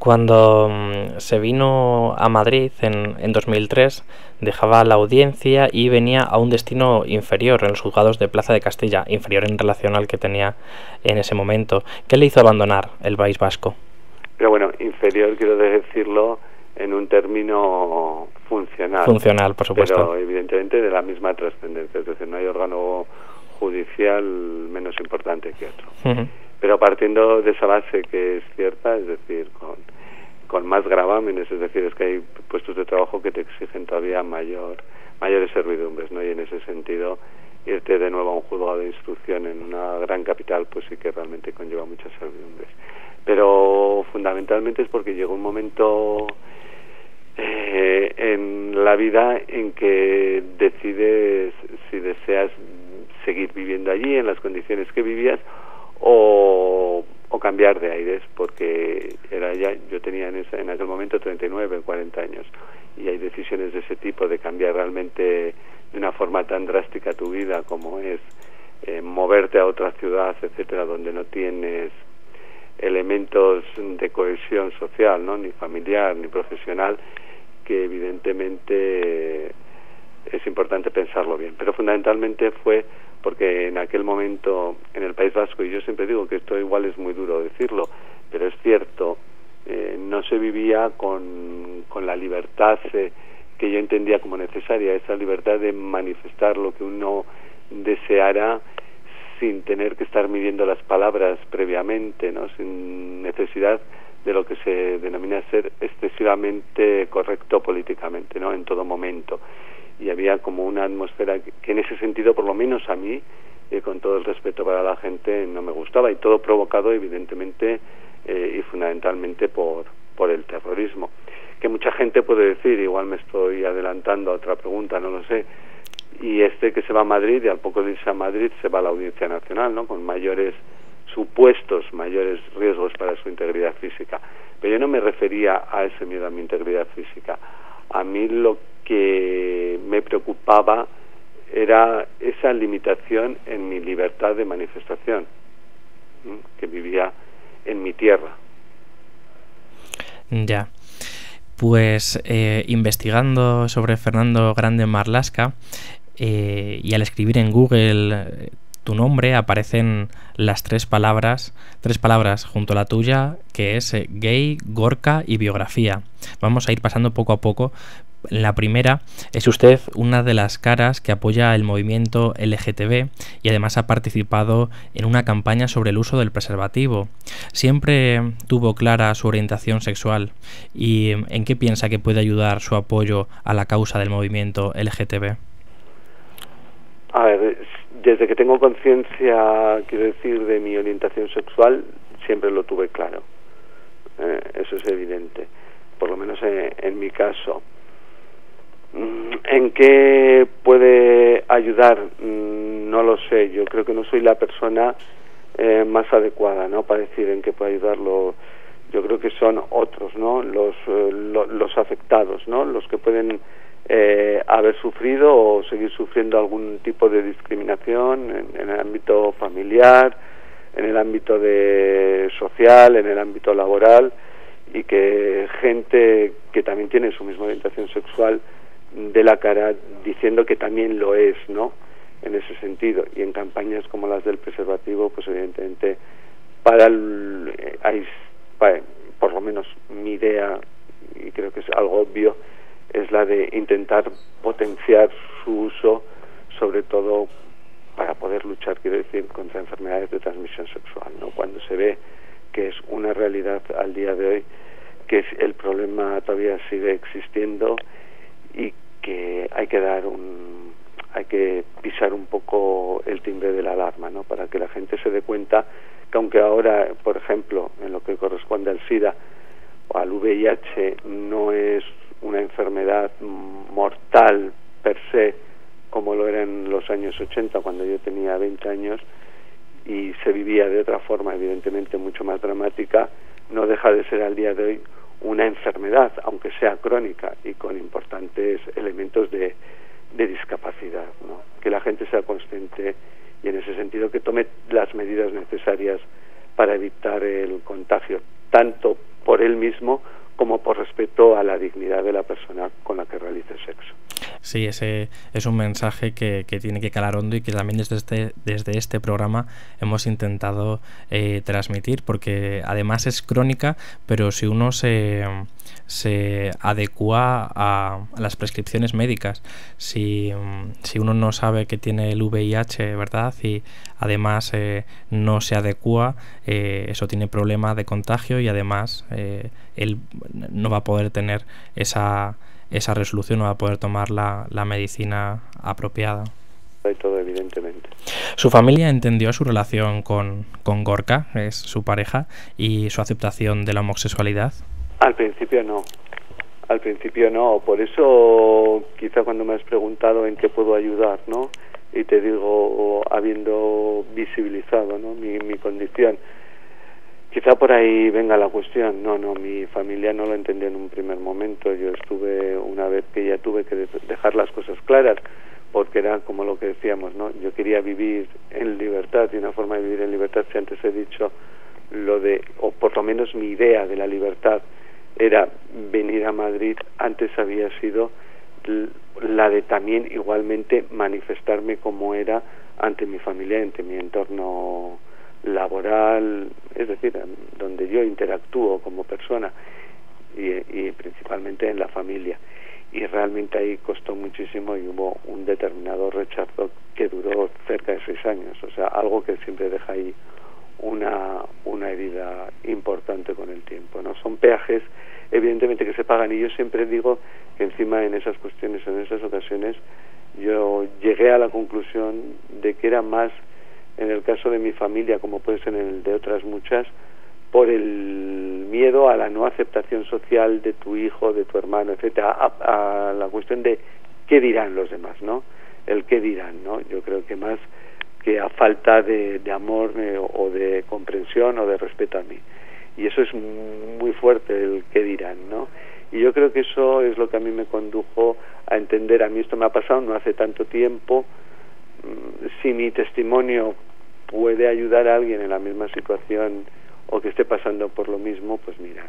Cuando se vino a Madrid en 2003, dejaba la audiencia y venía a un destino inferior en los juzgados de Plaza de Castilla, inferior en relación al que tenía en ese momento. ¿Qué le hizo abandonar el País Vasco? Pero bueno, inferior quiero decirlo en un término funcional. Funcional, por supuesto. Pero evidentemente de la misma trascendencia, es decir, no hay órgano judicial menos importante que otro. Pero partiendo de esa base que es cierta, es decir, con más gravámenes, es decir, es que hay puestos de trabajo que te exigen todavía mayores servidumbres, ¿no? Y en ese sentido, irte de nuevo a un juzgado de instrucción en una gran capital, pues sí que realmente conlleva muchas servidumbres. Pero fundamentalmente es porque llegó un momento en la vida en que decides si deseas seguir viviendo allí en las condiciones que vivías o cambiar de aires, porque yo tenía en aquel momento 39, 40 años, y hay decisiones de ese tipo, de cambiar realmente de una forma tan drástica tu vida como es moverte a otra ciudad, etcétera, donde no tienes elementos de cohesión social, ¿no? Ni familiar ni profesional, que evidentemente es importante pensarlo bien. Pero fundamentalmente fue porque en aquel momento en el País Vasco, y yo siempre digo que esto igual es muy duro decirlo, pero es cierto, no se vivía con la libertad que yo entendía como necesaria, esa libertad de manifestar lo que uno deseara sin tener que estar midiendo las palabras previamente, ¿no? Sin necesidad de lo que se denomina ser excesivamente correcto políticamente, ¿no? En todo momento. Y había como una atmósfera que en ese sentido, por lo menos a mí, con todo el respeto para la gente, no me gustaba, y todo provocado evidentemente y fundamentalmente por el terrorismo, que mucha gente puede decir, igual me estoy adelantando a otra pregunta, no lo sé, y que se va a Madrid, y al poco de irse a Madrid se va a la Audiencia Nacional, ¿no? Con mayores riesgos para su integridad física. Pero yo no me refería a ese miedo a mi integridad física. A mí lo que me preocupaba era esa limitación en mi libertad de manifestación, que vivía en mi tierra. Ya. Pues investigando sobre Fernando Grande Marlaska y al escribir en Google tu nombre aparecen las tres palabras junto a la tuya, que es gay, Gorka y biografía. Vamos a ir pasando poco a poco. La primera, es usted una de las caras que apoya el movimiento LGTB y además ha participado en una campaña sobre el uso del preservativo. Siempre tuvo clara su orientación sexual. ¿Y en qué piensa que puede ayudar su apoyo a la causa del movimiento LGTB? A ver, desde que tengo conciencia, quiero decir, de mi orientación sexual, siempre lo tuve claro. Eso es evidente, por lo menos en mi caso. ¿En qué puede ayudar? No lo sé. Yo creo que no soy la persona más adecuada, ¿no?, para decir en qué puede ayudarlo. Yo creo que son otros, ¿no?, los afectados, ¿no?, los que pueden haber sufrido o seguir sufriendo algún tipo de discriminación en el ámbito familiar, en el ámbito social, en el ámbito laboral, y que gente que también tiene su misma orientación sexual de la cara diciendo que también lo es, ¿no?, en ese sentido. Y en campañas como las del preservativo, pues evidentemente por lo menos mi idea, y creo que es algo obvio, es la de intentar potenciar su uso, sobre todo para poder luchar, quiero decir, contra enfermedades de transmisión sexual, ¿no? Cuando se ve que es una realidad al día de hoy, que el problema todavía sigue existiendo y que hay que pisar un poco el timbre de la alarma, ¿no?, para que la gente se dé cuenta que aunque ahora, por ejemplo, en lo que corresponde al SIDA o al VIH, no es una enfermedad mortal per se como lo era en los años 80, cuando yo tenía 20 años, y se vivía de otra forma, evidentemente mucho más dramática, no deja de ser al día de hoy una enfermedad, aunque sea crónica y con importantes elementos de discapacidad, ¿no? Que la gente sea consciente y en ese sentido que tome las medidas necesarias para evitar el contagio, tanto por él mismo como por respeto a la dignidad de la persona con la que realice sexo. Sí, ese es un mensaje que tiene que calar hondo y que también desde este programa hemos intentado transmitir, porque además es crónica, pero si uno se adecua a las prescripciones médicas, si uno no sabe que tiene el VIH, ¿verdad? Y además no se adecua, eso tiene problema de contagio y además él no va a poder tener esa resolución, no va a poder tomar la medicina apropiada. Y todo, evidentemente. Su familia entendió su relación con Gorka, es su pareja, y su aceptación de la homosexualidad. Al principio no, por eso quizá cuando me has preguntado en qué puedo ayudar, ¿no? Y te digo, habiendo visibilizado, ¿no?, mi condición, quizá por ahí venga la cuestión. No, mi familia no lo entendió en un primer momento. Yo estuve, una vez que ya tuve que dejar las cosas claras, porque era como lo que decíamos, ¿no? Yo quería vivir en libertad, y una forma de vivir en libertad, si antes he dicho o por lo menos mi idea de la libertad era venir a Madrid, antes había sido la de también igualmente manifestarme como era ante mi familia, ante mi entorno laboral, es decir, donde yo interactúo como persona y principalmente en la familia. Y realmente ahí costó muchísimo y hubo un determinado rechazo que duró cerca de 6 años, o sea, algo que siempre deja ahí una herida importante con el tiempo, ¿no? Son peajes evidentemente que se pagan, y yo siempre digo que encima en esas cuestiones, en esas ocasiones, yo llegué a la conclusión de que era más, en el caso de mi familia, como puede ser en el de otras muchas, por el miedo a la no aceptación social de tu hijo, de tu hermano, etcétera, a la cuestión de qué dirán los demás, ¿no? El qué dirán, ¿no? Yo creo que más que a falta de amor o de comprensión o de respeto a mí. Y eso es muy fuerte, el qué dirán, ¿no? Y yo creo que eso es lo que a mí me condujo a entender, a mí esto me ha pasado no hace tanto tiempo, si mi testimonio puede ayudar a alguien en la misma situación o que esté pasando por lo mismo, pues mira,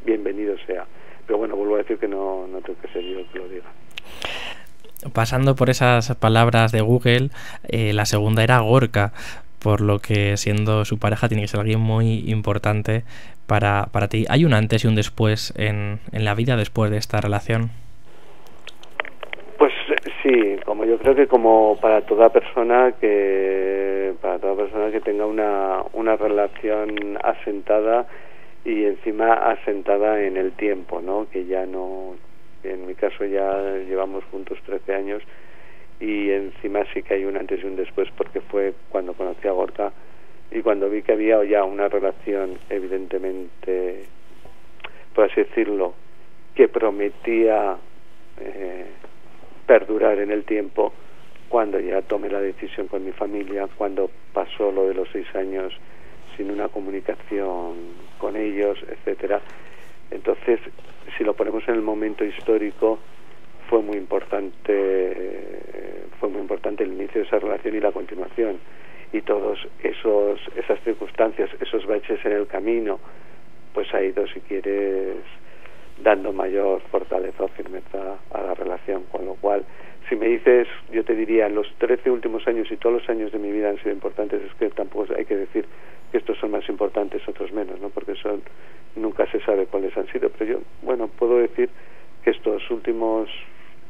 bienvenido sea. Pero bueno, vuelvo a decir que no tengo que ser yo que lo diga. Pasando por esas palabras de Google, la segunda era Gorka, por lo que siendo su pareja tiene que ser alguien muy importante para ti. ¿Hay un antes y un después en la vida después de esta relación? Pues sí, como yo creo que como para toda persona que tenga una relación asentada y encima asentada en el tiempo, ¿no? Que ya no, en mi caso ya llevamos juntos 13 años y encima sí que hay un antes y un después, porque fue cuando conocí a Gorka y cuando vi que había ya una relación evidentemente, por así decirlo, que prometía perdurar en el tiempo, cuando ya tomé la decisión con mi familia, cuando pasó lo de los 6 años sin una comunicación con ellos, etcétera. Entonces, si lo ponemos en el momento histórico, fue muy importante el inicio de esa relación y la continuación, y todos esas circunstancias, esos baches en el camino, pues ha ido, si quieres, dando mayor fortaleza o firmeza a la relación. Con lo cual, si me dices, yo te diría, los 13 últimos años y todos los años de mi vida han sido importantes, es que tampoco hay que decir que estos son más importantes, otros menos, ¿no? Porque nunca se sabe cuáles han sido, pero yo, bueno, puedo decir que estos últimos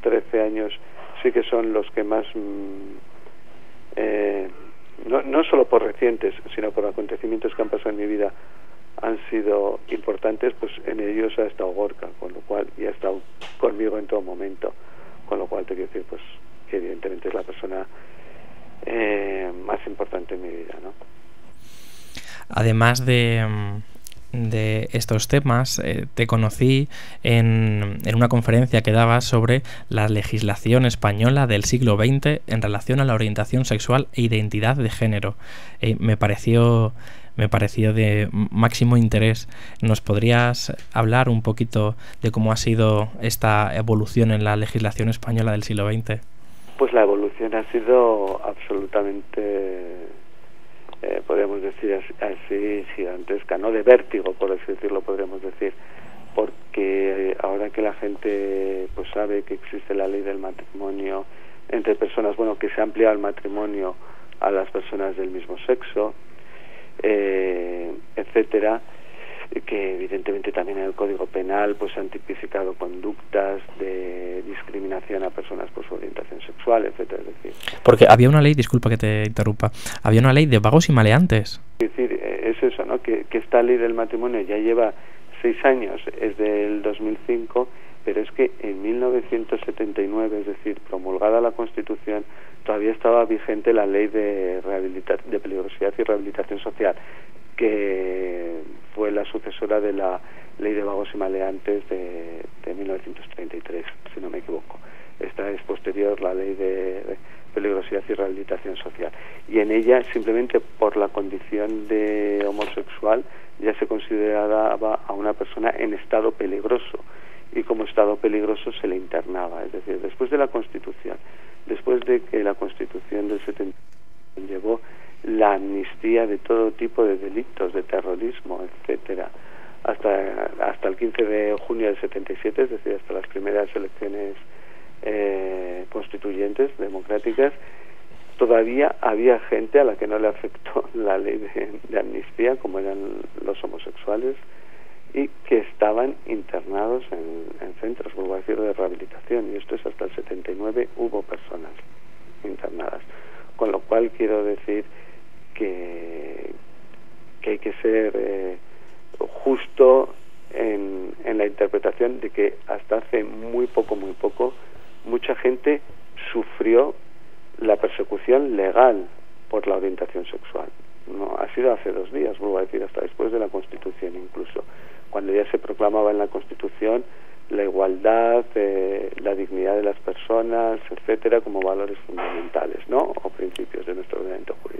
13 años sí que son los que más, no solo por recientes, sino por acontecimientos que han pasado en mi vida, han sido importantes. Pues en ellos ha estado Gorka, con lo cual, y ha estado conmigo en todo momento, con lo cual te quiero decir, pues, que evidentemente es la persona más importante en mi vida, ¿no? Además de estos temas, te conocí en una conferencia que dabas sobre la legislación española del siglo XX en relación a la orientación sexual e identidad de género. Me pareció de máximo interés. ¿Nos podrías hablar un poquito de cómo ha sido esta evolución en la legislación española del siglo XX? Pues la evolución ha sido absolutamente podríamos decir así, gigantesca, ¿no? De vértigo, por así decirlo, podríamos decir, porque ahora que la gente pues sabe que existe la ley del matrimonio entre personas, bueno, que se ha ampliado el matrimonio a las personas del mismo sexo, etcétera, que evidentemente también en el Código Penal pues han tipificado conductas de discriminación a personas por su orientación sexual, etcétera. Es decir, porque había una ley, disculpa que te interrumpa, había una ley de vagos y maleantes. Es decir, es eso, ¿no? Que esta ley del matrimonio ya lleva 6 años, es del 2005, pero es que en 1979, es decir, promulgada la Constitución, todavía estaba vigente la ley de peligrosidad y rehabilitación social, que fue la sucesora de la ley de vagos y maleantes de 1933, si no me equivoco. Esta es posterior, la ley de peligrosidad y rehabilitación social. Y en ella, simplemente por la condición de homosexual, ya se consideraba a una persona en estado peligroso, y como estado peligroso se le internaba. Es decir, después de la Constitución, después de que la Constitución del 70 llevó la amnistía de todo tipo de delitos, de terrorismo, etcétera, hasta el 15 de junio del 77, es decir, hasta las primeras elecciones constituyentes, democráticas, todavía había gente a la que no le afectó la ley de amnistía, como eran los homosexuales, y que estaban internados en centros, vuelvo a decir, de rehabilitación, y esto es hasta el 79, hubo personas internadas. Con lo cual quiero decir que hay que ser justo en la interpretación de que hasta hace muy poco, mucha gente sufrió la persecución legal por la orientación sexual. No ha sido hace 2 días, vuelvo a decir, hasta después de la Constitución incluso, cuando ya se proclamaba en la Constitución la igualdad, la dignidad de las personas, etcétera, como valores fundamentales, ¿no? O principios de nuestro ordenamiento jurídico.